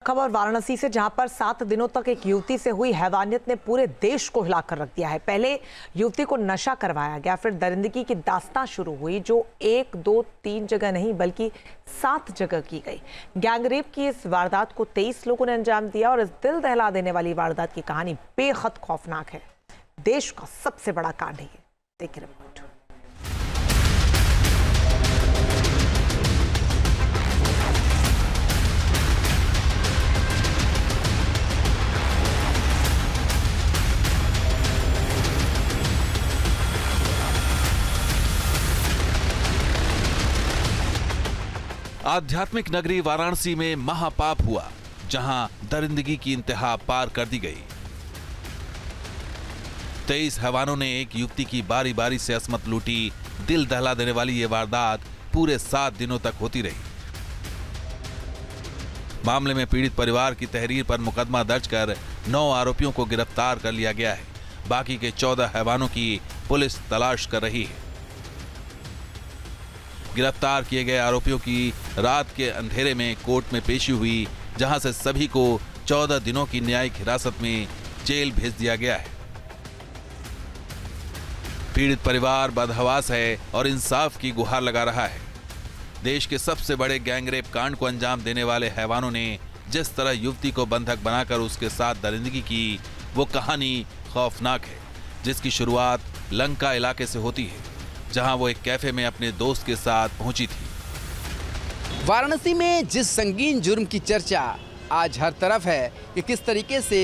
खबर वाराणसी से, जहां पर 7 दिनों तक एक युवती से हुई हैवानियत ने पूरे देश को हिलाकर रख दिया है। पहले युवती को नशा करवाया गया, फिर दरिंदगी की दास्तां शुरू हुई जो 1, 2, 3 जगह नहीं बल्कि 7 जगह की गई। गैंगरेप की इस वारदात को 23 लोगों ने अंजाम दिया और इस दिल दहला देने वाली वारदात की कहानी बेहद खौफनाक है। देश का सबसे बड़ा कांड है ये। देखिए रिपोर्ट। आध्यात्मिक नगरी वाराणसी में महापाप हुआ, जहां दरिंदगी की इंतहा पार कर दी गई। 23 हैवानों ने एक युवती की बारी बारी से असमत लूटी। दिल दहला देने वाली ये वारदात पूरे 7 दिनों तक होती रही। मामले में पीड़ित परिवार की तहरीर पर मुकदमा दर्ज कर 9 आरोपियों को गिरफ्तार कर लिया गया है। बाकी के 14 हैवानों की पुलिस तलाश कर रही है। गिरफ्तार किए गए आरोपियों की रात के अंधेरे में कोर्ट में पेशी हुई, जहां से सभी को 14 दिनों की न्यायिक हिरासत में जेल भेज दिया गया है। पीड़ित परिवार बदहवास है और इंसाफ की गुहार लगा रहा है। देश के सबसे बड़े गैंगरेप कांड को अंजाम देने वाले हैवानों ने जिस तरह युवती को बंधक बनाकर उसके साथ दरिंदगी की, वो कहानी खौफनाक है, जिसकी शुरुआत लंका इलाके से होती है, जहां वो एक कैफे में अपने दोस्त के साथ पहुंची थी। वाराणसी में जिस संगीन जुर्म की चर्चा आज हर तरफ है कि किस तरीके से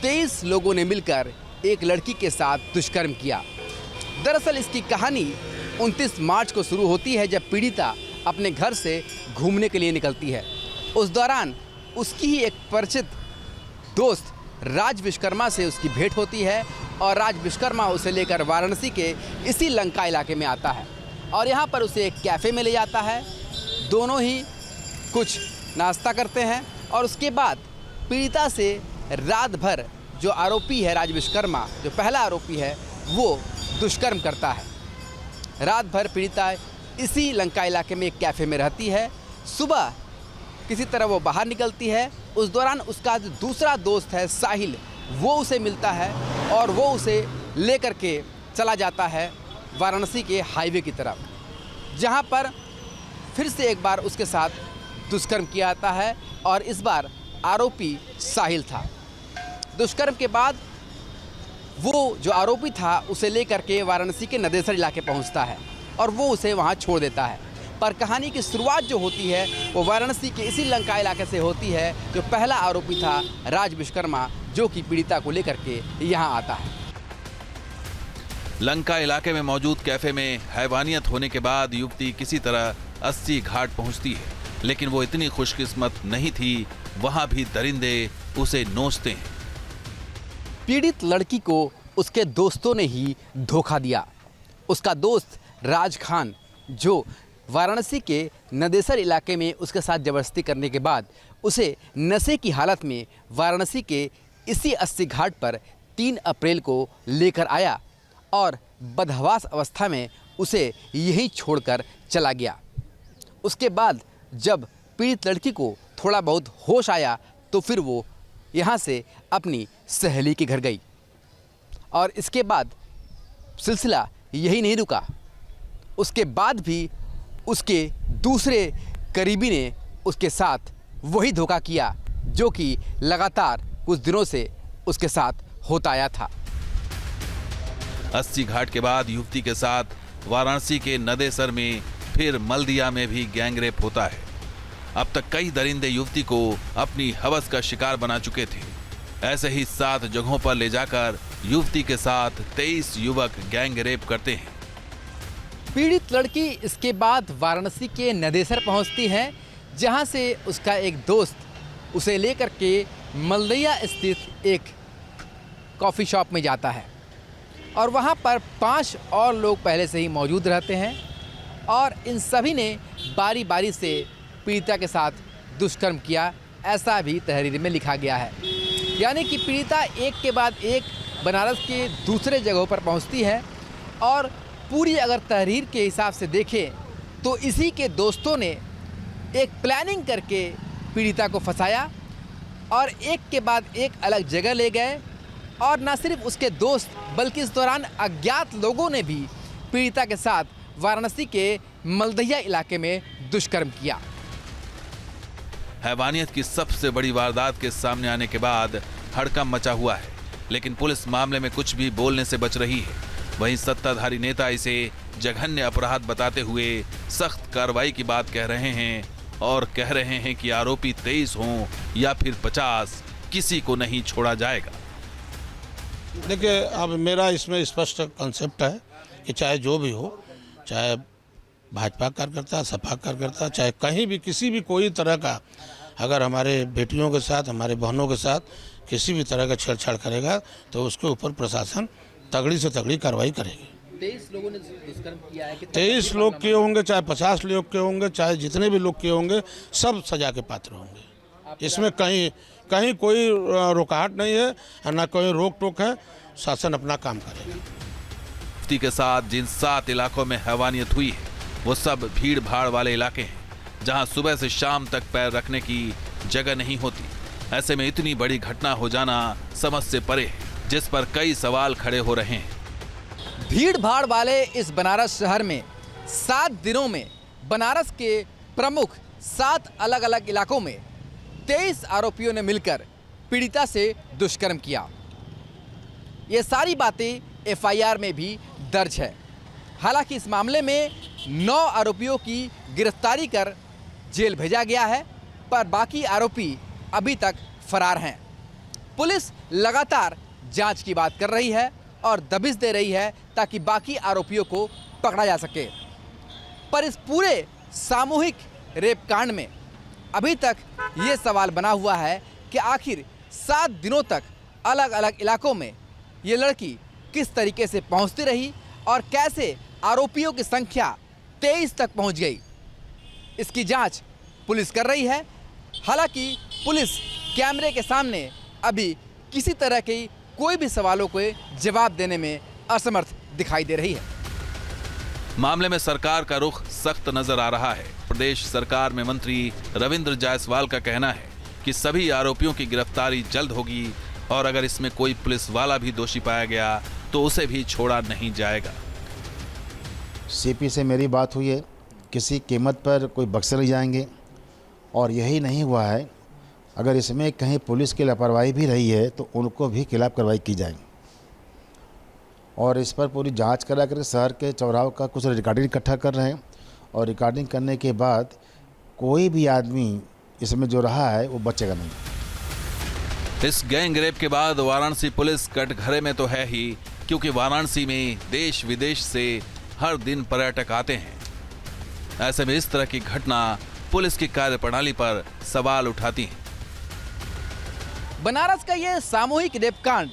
23 लोगों ने मिलकर एक लड़की के साथ दुष्कर्म किया। दरअसल इसकी कहानी 29 मार्च को शुरू होती है, जब पीड़िता अपने घर से घूमने के लिए निकलती है। उस दौरान उसकी ही एक परिचित दोस्त राज विश्वकर्मा से उसकी भेंट होती है और राज विश्वकर्मा उसे लेकर वाराणसी के इसी लंका इलाके में आता है और यहाँ पर उसे एक कैफ़े में ले जाता है। दोनों ही कुछ नाश्ता करते हैं और उसके बाद पीड़िता से रात भर जो आरोपी है राज विश्वकर्मा, जो पहला आरोपी है, वो दुष्कर्म करता है। रात भर पीड़िता इसी लंका इलाके में एक कैफ़े में रहती है। सुबह किसी तरह वो बाहर निकलती है। उस दौरान उसका जो दूसरा दोस्त है साहिल, वो उसे मिलता है और वो उसे लेकर के चला जाता है वाराणसी के हाईवे की तरफ, जहां पर फिर से एक बार उसके साथ दुष्कर्म किया जाता है और इस बार आरोपी साहिल था। दुष्कर्म के बाद वो जो आरोपी था उसे लेकर के वाराणसी के नदेसर इलाके पहुंचता है और वो उसे वहां छोड़ देता है। पर कहानी की शुरुआत जो होती है वो वाराणसी के इसी लंका इलाके से होती है, जो पहला आरोपी था राज विश्वकर्मा, जो कि पीड़िता को लेकर के यहाँ आता है। लंका इलाके में मौजूद कैफे में हैवानियत होने के बाद युवती किसी तरह 80 घाट पहुंचती है, लेकिन वो इतनी खुशकिस्मत नहीं थी। वहां भी दरिंदे उसे नोचते हैं। पीड़ित लड़की को उसके दोस्तों ने ही धोखा दिया। उसका दोस्त राज खान, जो वाराणसी के नदेसर इलाके में उसके साथ जबरदस्ती करने के बाद उसे नशे की हालत में वाराणसी के इसी 80 घाट पर 3 अप्रैल को लेकर आया और बदहवास अवस्था में उसे यहीं छोड़कर चला गया। उसके बाद जब पीड़ित लड़की को थोड़ा बहुत होश आया तो फिर वो यहाँ से अपनी सहेली के घर गई और इसके बाद सिलसिला यही नहीं रुका। उसके बाद भी उसके दूसरे करीबी ने उसके साथ वही धोखा किया, जो कि लगातार कुछ दिनों से उसके साथ होता आया था। 80 घाट के बाद युवती के साथ वाराणसी के नदेसर में फिर मल्दिया में भी गैंगरेप होता है। अब तक कई दरिंदे युवती को अपनी हवस का शिकार बना चुके थे। ऐसे ही 7 जगहों पर ले जाकर युवती के साथ 23 युवक गैंगरेप करते हैं। पीड़ित लड़की इसके बाद वाराणसी के नदेसर पहुंचती है, जहां से उसका एक दोस्त उसे लेकर के मल्दिया स्थित एक कॉफ़ी शॉप में जाता है और वहां पर 5 और लोग पहले से ही मौजूद रहते हैं और इन सभी ने बारी बारी से पीड़िता के साथ दुष्कर्म किया, ऐसा भी तहरीर में लिखा गया है। यानी कि पीड़िता एक के बाद एक बनारस के दूसरे जगहों पर पहुंचती है और पूरी अगर तहरीर के हिसाब से देखें तो इसी के दोस्तों ने एक प्लानिंग करके पीड़िता को फंसाया और एक के बाद एक अलग जगह ले गए और न सिर्फ उसके दोस्त बल्कि इस दौरान अज्ञात लोगों ने भी पीड़िता के साथ वाराणसी के मलदहिया इलाके में दुष्कर्म किया। हैवानियत की सबसे बड़ी वारदात के सामने आने के बाद हड़कंप मचा हुआ है, लेकिन पुलिस मामले में कुछ भी बोलने से बच रही है। वहीं सत्ताधारी नेता इसे जघन्य अपराध बताते हुए सख्त कार्रवाई की बात कह रहे हैं और कह रहे हैं कि आरोपी 23 हों या फिर 50, किसी को नहीं छोड़ा जाएगा। देखिए, अब मेरा इसमें स्पष्ट कॉन्सेप्ट है कि चाहे जो भी हो, चाहे भाजपा कार्यकर्ता, सपा कार्यकर्ता, चाहे कहीं भी किसी भी कोई तरह का अगर हमारे बेटियों के साथ, हमारे बहनों के साथ किसी भी तरह का छेड़छाड़ करेगा तो उसके ऊपर प्रशासन तगड़ी से तगड़ी कार्रवाई करेगी। 23 लोगों ने दुष्कर्म किया है। 23 लोग किए होंगे, चाहे 50 लोग किए होंगे, चाहे जितने भी लोग किए होंगे, सब सजा के पात्र होंगे। इसमें कहीं कोई रुकावट नहीं है और ना कोई रोक टोक है। शासन अपना काम करेगा। युवती के साथ जिन 7 इलाकों में हैवानियत हुई है वो सब भीड़ भाड़ वाले इलाके हैं, जहां सुबह से शाम तक पैर रखने की जगह नहीं होती। ऐसे में इतनी बड़ी घटना हो जाना समझ से परे है, जिस पर कई सवाल खड़े हो रहे हैं। भीड़ भाड़ वाले इस बनारस शहर में 7 दिनों में बनारस के प्रमुख 7 अलग अलग इलाकों में 23 आरोपियों ने मिलकर पीड़िता से दुष्कर्म किया। ये सारी बातें एफआईआर में भी दर्ज है। हालांकि इस मामले में 9 आरोपियों की गिरफ्तारी कर जेल भेजा गया है, पर बाकी आरोपी अभी तक फरार हैं। पुलिस लगातार जांच की बात कर रही है और दबिश दे रही है ताकि बाकी आरोपियों को पकड़ा जा सके। पर इस पूरे सामूहिक रेप कांड में अभी तक ये सवाल बना हुआ है कि आखिर 7 दिनों तक अलग अलग इलाकों में ये लड़की किस तरीके से पहुंचती रही और कैसे आरोपियों की संख्या 23 तक पहुंच गई। इसकी जांच पुलिस कर रही है। हालांकि पुलिस कैमरे के सामने अभी किसी तरह के कोई भी सवालों को जवाब देने में असमर्थ दिखाई दे रही है। मामले में सरकार का रुख सख्त नजर आ रहा है। प्रदेश सरकार में मंत्री रविंद्र जायसवाल का कहना है कि सभी आरोपियों की गिरफ्तारी जल्द होगी और अगर इसमें कोई पुलिस वाला भी दोषी पाया गया तो उसे भी छोड़ा नहीं जाएगा। सीपी से मेरी बात हुई है, किसी कीमत पर कोई बक्से नहीं जाएंगे और यही नहीं हुआ है, अगर इसमें कहीं पुलिस की लापरवाही भी रही है तो उनको भी खिलाफ कार्रवाई की जाएगी और इस पर पूरी जांच करा कर शहर के चौराहों का कुछ रिकॉर्डिंग इकट्ठा कर रहे हैं और रिकॉर्डिंग करने के बाद कोई भी आदमी इसमें जो रहा है वो बचेगा नहीं। इस गैंग रेप के बाद वाराणसी पुलिस कटघरे में तो है ही, क्योंकि वाराणसी में देश विदेश से हर दिन पर्यटक आते हैं। ऐसे में इस तरह की घटना पुलिस की कार्यप्रणाली पर सवाल उठाती है। बनारस का ये सामूहिक रेप कांड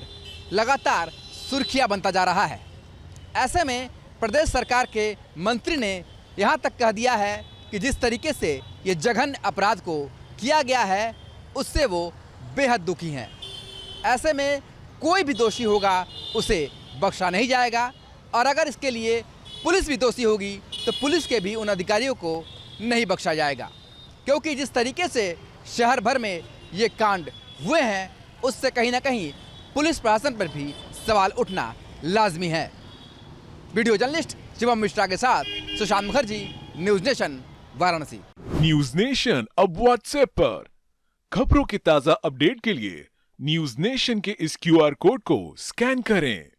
लगातार सुर्खियां बनता जा रहा है। ऐसे में प्रदेश सरकार के मंत्री ने यहां तक कह दिया है कि जिस तरीके से ये जघन्य अपराध को किया गया है उससे वो बेहद दुखी हैं। ऐसे में कोई भी दोषी होगा उसे बख्शा नहीं जाएगा और अगर इसके लिए पुलिस भी दोषी होगी तो पुलिस के भी उन अधिकारियों को नहीं बख्शा जाएगा, क्योंकि जिस तरीके से शहर भर में ये कांड हुए हैं उससे कहीं ना कहीं पुलिस प्रशासन पर भी सवाल उठना लाजमी है। वीडियो जर्नलिस्ट शिवम मिश्रा के साथ Sushant Mukherjee, news nation, Varanasi. News nation अब व्हाट्सएप पर खबरों के ताजा अपडेट के लिए न्यूज़ नेशन के इस QR कोड को स्कैन करें।